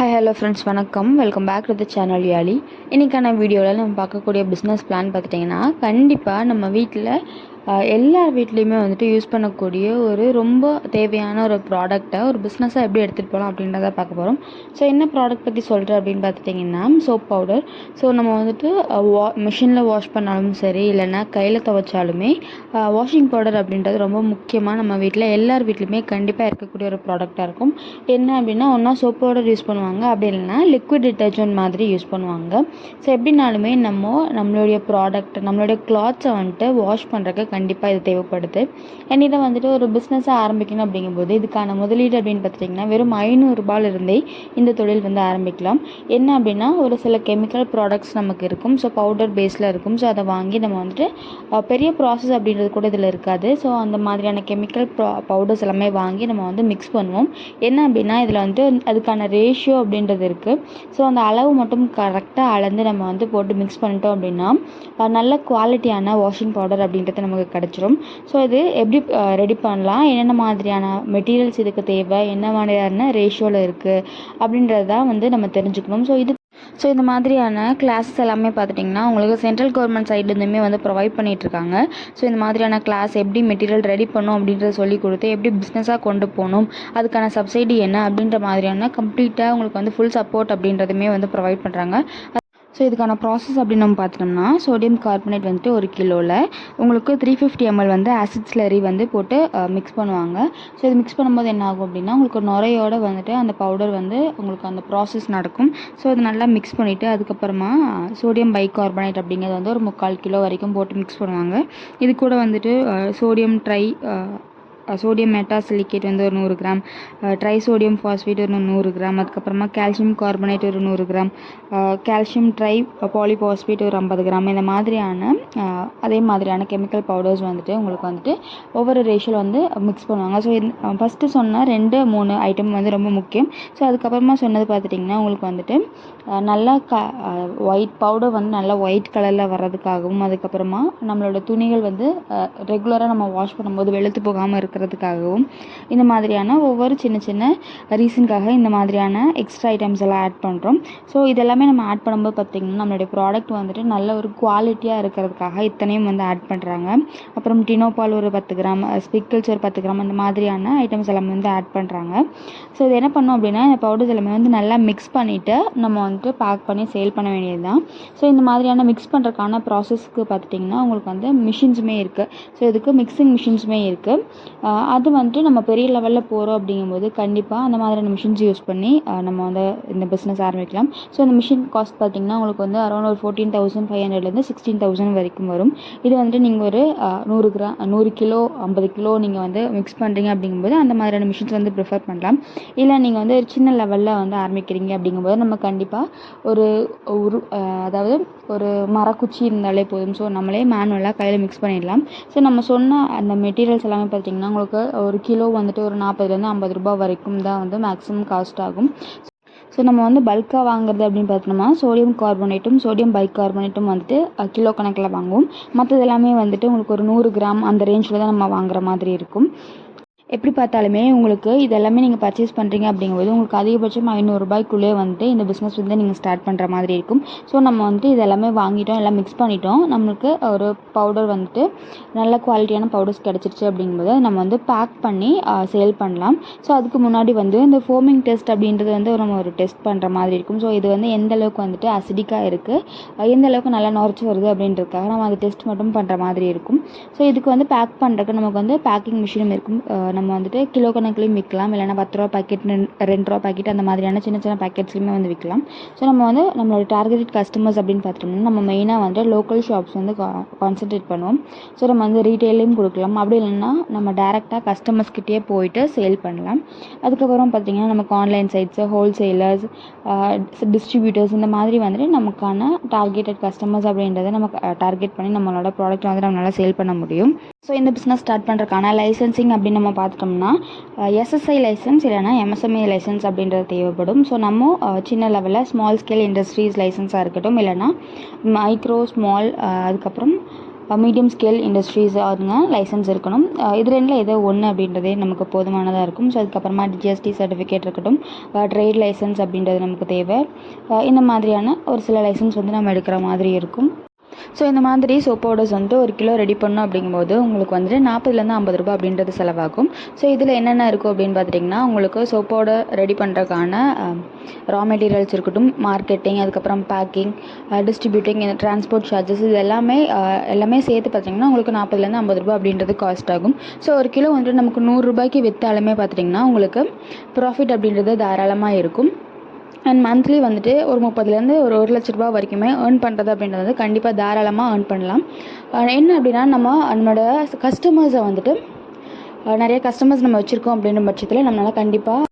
Hi hello friends, வணக்கம். Welcome back to the channel Yaali. இன்றைக்கான வீடியோவில் நம்ம பார்க்கக்கூடிய பிஸ்னஸ் பிளான் பார்த்துட்டிங்கன்னா, கண்டிப்பாக நம்ம வீட்டில் எல்லார் வீட்லேயுமே வந்துட்டு யூஸ் பண்ணக்கூடிய ஒரு ரொம்ப தேவையான ஒரு ப்ராடக்டை ஒரு பிஸ்னஸாக எப்படி எடுத்துகிட்டு போகலாம் அப்படின்றத பார்க்க போகிறோம். ஸோ என்ன ப்ராடக்ட் பற்றி சொல்கிறேன் அப்படின்னு பார்த்துட்டிங்கன்னா, சோப் பவுடர். ஸோ நம்ம வந்துட்டு மிஷினில் வாஷ் பண்ணாலும் சரி, இல்லைன்னா கையில் துவைச்சாலுமே வாஷிங் பவுடர் அப்படின்றது ரொம்ப முக்கியமாக நம்ம வீட்டில் எல்லார் வீட்லேயுமே கண்டிப்பாக இருக்கக்கூடிய ஒரு ப்ராடக்டாக இருக்கும். என்ன அப்படின்னா, ஒன்றா சோப் பவுடர் யூஸ் பண்ணுவாங்க, அப்படி இல்லைன்னா லிக்விட் டிட்டர்ஜென்ட் மாதிரி யூஸ் பண்ணுவாங்க. ஸோ எப்படினாலுமே நம்மளுடைய ப்ராடக்ட், நம்மளுடைய கிளாத்ஸை வந்துட்டு வாஷ் பண்ணுறதுக்கு கண்டிப்பாக இது தேவைப்படுது. அண்ட் இதை வந்துட்டு ஒரு பிஸ்னஸாக ஆரம்பிக்கணும் அப்படிங்கும்போது இதுக்கான முதலீடு அப்படின்னு பார்த்துட்டிங்கன்னா வெறும் 500 ரூபாயிலிருந்தே இந்த தொழில் வந்து ஆரம்பிக்கலாம். என்ன அப்படின்னா, ஒரு சில கெமிக்கல் ப்ராடக்ட்ஸ் நமக்கு இருக்கும். ஸோ பவுடர் பேஸில் இருக்கும். ஸோ அதை வாங்கி நம்ம வந்துட்டு பெரிய ப்ராசஸ் அப்படின்றது கூட இதில் இருக்காது. ஸோ அந்த மாதிரியான கெமிக்கல் பவுடர்ஸ் எல்லாமே வாங்கி நம்ம வந்து மிக்ஸ் பண்ணுவோம். என்ன அப்படின்னா, இதில் வந்துட்டு அதுக்கான ரேஷியோ அப்படின்றது இருக்குது. ஸோ அந்த அளவு மட்டும் கரெக்டாக அளந்து நம்ம வந்து போட்டு மிக்ஸ் பண்ணிட்டோம் அப்படின்னா நல்ல குவாலிட்டியான வாஷிங் பவுடர் அப்படின்றது நமக்கு கிடச்சிரும். ஸோ இது எப்படி ரெடி பண்ணலாம், என்னென்ன மாதிரியான மெட்டீரியல்ஸ் இதுக்கு தேவை, என்ன மாதிரியான ரேஷியோவில் இருக்குது அப்படின்றது தான் வந்து நம்ம தெரிஞ்சுக்கணும். ஸோ இந்த மாதிரியான கிளாஸஸ் எல்லாமே பார்த்துட்டிங்கன்னா உங்களுக்கு சென்ட்ரல் கவர்மெண்ட் சைட்லேருந்துமே வந்து ப்ரொவைட் பண்ணிகிட்ருக்காங்க. ஸோ இந்த மாதிரியான கிளாஸ் எப்படி மெட்டீரியல் ரெடி பண்ணணும் அப்படின்றத சொல்லி கொடுத்து எப்படி பிஸ்னஸாக கொண்டு போகணும், அதுக்கான சப்சிடி என்ன அப்படின்ற மாதிரியான கம்ப்ளீட்டாக உங்களுக்கு வந்து ஃபுல் சப்போர்ட் அப்படின்றதுமே வந்து ப்ரொவைட் பண்ணுறாங்க. ஸோ இதுக்கான ப்ராசஸ் அப்படின்னு நம்ம பார்த்தோம்னா, சோடியம் கார்பனேட் வந்துட்டு 1 கிலோவில் உங்களுக்கு 350 ml வந்து ஆசிட் ஸ்லரி வந்து போட்டு மிக்ஸ் பண்ணுவாங்க. ஸோ இது மிக்ஸ் பண்ணும்போது என்ன ஆகும் அப்படின்னா, உங்களுக்கு நுரையோடு வந்துட்டு அந்த பவுடர் வந்து உங்களுக்கு அந்த ப்ராசஸ் நடக்கும். ஸோ இது நல்லா மிக்ஸ் பண்ணிவிட்டு அதுக்கப்புறமா சோடியம் பைகார்பனேட் அப்படிங்கிறது வந்து ஒரு 3/4 கிலோ வரைக்கும் போட்டு மிக்ஸ் பண்ணுவாங்க. இது கூட வந்துட்டு சோடியம் மெட்டாசிலிகேட் வந்து ஒரு 100 கிராம், ட்ரைசோடியம் ஃபாஸ்பேட் ஒரு 100 கிராம், அதுக்கப்புறமா கால்சியம் கார்பனேட் ஒரு 100 கிராம், கால்சியம் ட்ரை பாலிபாஸ்பேட் ஒரு 50 கிராம், இந்த மாதிரியான அதே மாதிரியான கெமிக்கல் பவுடர்ஸ் வந்துட்டு உங்களுக்கு வந்துட்டு ஒவ்வொரு ரேஷியோவில் வந்து மிக்ஸ் பண்ணுவாங்க. ஸோ ஃபஸ்ட்டு சொன்ன 2-3 ஐட்டம் வந்து ரொம்ப முக்கியம். ஸோ அதுக்கப்புறமா சொன்னது பார்த்துட்டிங்கன்னா உங்களுக்கு வந்துட்டு நல்லா ஒயிட் பவுடர் வந்து நல்லா ஒயிட் கலரில் வர்றதுக்காகவும், அதுக்கப்புறமா நம்மளோட துணிகள் வந்து ரெகுலராக நம்ம வாஷ் பண்ணும்போது வெளுத்து போகாமல் இருக்கிறதுக்காகவும், இந்த மாதிரியான ஒவ்வொரு சின்ன சின்ன ரீசனுக்காக இந்த மாதிரியான எக்ஸ்ட்ரா ஐட்டம்ஸ் எல்லாம் ஆட் பண்ணுறோம். ஸோ இதெல்லாமே நம்ம ஆட் பண்ணும்போது பார்த்திங்கன்னா நம்மளுடைய ப்ராடக்ட் வந்துட்டு நல்ல ஒரு குவாலிட்டியாக இருக்கிறதுக்காக இத்தனையும் வந்து ஆட் பண்ணுறாங்க. அப்புறம் டினோபால் ஒரு 10 கிராம், ஸ்பிக்கிள்ஸ் ஒரு 10 கிராம், இந்த மாதிரியான ஐட்டம்ஸ் எல்லாமே வந்து ஆட் பண்ணுறாங்க. ஸோ இது என்ன பண்ணோம் அப்படின்னா, இந்த பவுடர்ஸ் எல்லாமே வந்து நல்லா மிக்ஸ் பண்ணிவிட்டு நம்ம வந்துட்டு பேக் பண்ணி சேல் பண்ண வேண்டியது தான். ஸோ இந்த மாதிரியான மிக்ஸ் பண்ணுறதுக்கான ப்ராசஸ்க்கு பார்த்துட்டிங்கன்னா உங்களுக்கு வந்து மிஷின்ஸுமே இருக்குது. ஸோ இதுக்கு மிக்சிங் மிஷின்ஸுமே இருக்குது. அது வந்துட்டு நம்ம பெரிய லெவலில் போகிறோம் அப்படிங்கும்போது கண்டிப்பாக அந்த மாதிரியான மிஷின்ஸ் யூஸ் பண்ணி நம்ம வந்து இந்த பிஸ்னஸ் ஆரம்பிக்கலாம். ஸோ இந்த மிஷின் காஸ்ட் பார்த்திங்கன்னா உங்களுக்கு வந்து அரௌண்ட் ஒரு 14,500 16,000 வரைக்கும் வரும். இது வந்துட்டு நீங்கள் ஒரு 100 கிலோ 50 கிலோ நீங்கள் வந்து மிக்ஸ் பண்ணுறீங்க அப்படிங்கும்போது அந்த மாதிரியான மிஷின்ஸ் வந்து ப்ரிஃபர் பண்ணலாம். இல்லை நீங்கள் வந்து ஒரு சின்ன லெவலில் வந்து ஆரம்பிக்கிறீங்க அப்படிங்கும்போது நம்ம கண்டிப்பாக அதாவது ஒரு மரக்குச்சி இருந்தாலே போதும். ஸோ நம்மளே மேனுவலாக கையில் மிக்ஸ் பண்ணிடலாம். ஸோ நம்ம சொன்ன அந்த மெட்டீரியல்ஸ் எல்லாமே பார்த்திங்கன்னா உங்களுக்கு 1 கிலோ வந்துட்டு ஒரு 40-50 ரூபாய் வரைக்கும் தான் வந்து மேக்ஸிமம் காஸ்ட் ஆகும். ஸோ நம்ம வந்து பல்காக வாங்குறது அப்படின்னு பார்த்தோம்னா சோடியம் கார்பனேட்டும் சோடியம் பைகார்பனேட்டும் வந்துட்டு கிலோ கணக்கில் வாங்குவோம். மற்றது எல்லாமே வந்துட்டு உங்களுக்கு ஒரு 100 கிராம் அந்த ரேஞ்சில் தான் நம்ம வாங்குற மாதிரி இருக்கும். எப்படி பார்த்தாலுமே உங்களுக்கு இதெல்லாமே நீங்கள் பர்ச்சேஸ் பண்ணுறீங்க அப்படிங்கும்போது உங்களுக்கு அதிகபட்சம் 500 ரூபாய்க்குள்ளே வந்துட்டு இந்த பிஸ்னஸ் வந்து நீங்கள் ஸ்டார்ட் பண்ணுற மாதிரி இருக்கும். ஸோ நம்ம வந்துட்டு இதெல்லாமே வாங்கிட்டோம், எல்லாம் மிக்ஸ் பண்ணிட்டோம், நம்மளுக்கு ஒரு பவுடர் வந்துட்டு நல்ல குவாலிட்டியான பவுடர்ஸ் கிடச்சிருச்சு அப்படிங்கும்போது நம்ம வந்து பேக் பண்ணி சேல் பண்ணலாம். ஸோ அதுக்கு முன்னாடி வந்து இந்த ஃபோமிங் டெஸ்ட் அப்படின்றது வந்து நம்ம ஒரு டெஸ்ட் பண்ணுற மாதிரி இருக்கும். ஸோ இது வந்து எந்த அளவுக்கு வந்துட்டு அசிடிக்காக இருக்குது, எந்த அளவுக்கு நல்லா நுரைச்சி வருது அப்படின்றதுக்காக நம்ம அது டெஸ்ட் மட்டும் பண்ணுற மாதிரி இருக்கும். ஸோ இதுக்கு வந்து பேக் பண்ணுறதுக்கு நமக்கு வந்து பேக்கிங் மிஷினும் இருக்கும். நம்ம வந்துட்டு கிலோ கணக்குலையும் விற்கலாம், இல்லைனா 10 ரூபா பாக்கெட் 2 ரூபா பாக்கெட் அந்த மாதிரியான சின்ன சின்ன பேக்கெட்ஸ்லையுமே வந்து விற்கலாம். ஸோ நம்ம வந்து நம்மளோட டார்கெட்டட் கஸ்டமர்ஸ் அப்படின்னு பார்த்தோம்னா நம்ம மெயினாக வந்து லோக்கல் ஷாப்ஸ் வந்து கான்சன்ட்ரேட் பண்ணுவோம். ஸோ நம்ம வந்து ரீட்டெயிலையும் கொடுக்கலாம், அப்படி இல்லைன்னா நம்ம டேரெக்டாக கஸ்டமர்ஸ்கிட்டே போயிட்டு சேல் பண்ணலாம். அதுக்கப்புறம் பார்த்திங்கன்னா நமக்கு ஆன்லைன் சைட்ஸு, ஹோல்சேலர்ஸ், டிஸ்ட்ரிபியூட்டர்ஸ் இந்த மாதிரி வந்துட்டு நமக்கான டார்கெட்டட் கஸ்டமர்ஸ் அப்படின்றத நம்ம டார்கெட் பண்ணி நம்மளோட ப்ராடக்ட் வந்து நம்மளால் சேல் பண்ண முடியும். ஸோ இந்த பிஸ்னஸ் ஸ்டார்ட் பண்ணுறதுக்கான லைசன்சிங் அப்படின்னு நம்ம பார்த்துட்டோம்னா எஸ்எஸ்ஐ லைசன்ஸ் இல்லைனா எம்எஸ்எம்இ லைசன்ஸ் அப்படின்றது தேவைப்படும். ஸோ நம்ம சின்ன லெவலில் ஸ்மால் ஸ்கேல் இண்டஸ்ட்ரீஸ் லைசன்ஸாக இருக்கட்டும், இல்லைனா மைக்ரோ ஸ்மால் அதுக்கப்புறம் மீடியம் ஸ்கேல் இண்டஸ்ட்ரீஸ் அதுங்க லைசன்ஸ் இருக்கணும். இது ரெண்டில் ஏதோ ஒன்று அப்படின்றதே நமக்கு போதுமானதாக இருக்கும். ஸோ அதுக்கப்புறமா ஜிஎஸ்டி சர்டிஃபிகேட் இருக்கட்டும், ட்ரேட் லைசன்ஸ் அப்படின்றது நமக்கு தேவை. இந்த மாதிரியான ஒரு சில லைசன்ஸ் வந்து நம்ம எடுக்கிற மாதிரி இருக்கும். ஸோ இந்த மாதிரி சோப் பவுடர்ஸ் வந்துட்டு 1 கிலோ ரெடி பண்ணோம் அப்படிங்கும்போது உங்களுக்கு வந்துட்டு 40லேருந்து 50 ரூபாய் அப்படின்றது செலவாகும். ஸோ இதில் என்னென்ன இருக்கும் அப்படின்னு பார்த்துட்டிங்கன்னா, உங்களுக்கு சோப் பவுடர் ரெடி பண்ணுறதுக்கான ரா மெட்டீரியல்ஸ் இருக்கட்டும், மார்க்கெட்டிங், அதுக்கப்புறம் பேக்கிங், டிஸ்ட்ரிபியூட்டிங், இந்த டிரான்ஸ்போர்ட் சார்ஜஸ், இது எல்லாமே சேர்த்து பார்த்திங்கன்னா உங்களுக்கு 40லேருந்து 50 ரூபாய் அப்படின்றது காஸ்ட் ஆகும். ஸோ 1 கிலோ வந்துட்டு நமக்கு 100 ரூபாய்க்கு விற்றாலுமே பார்த்திங்கன்னா உங்களுக்கு ப்ராஃபிட் அப்படின்றது தாராளமாக இருக்கும். அண்ட் மந்த்லி வந்துட்டு ஒரு 30லேருந்து ஒரு 1 லட்ச ரூபா வரைக்குமே ஏர்ன் பண்ணுறது அப்படின்றது வந்து கண்டிப்பாக தாராளமாக ஏர்ன் பண்ணலாம். என்ன அப்படின்னா, நம்மளோட கஸ்டமர்ஸை வந்துட்டு நிறைய கஸ்டமர்ஸ் நம்ம வச்சுருக்கோம் அப்படின்ற பட்சத்தில் நம்மளால் கண்டிப்பாக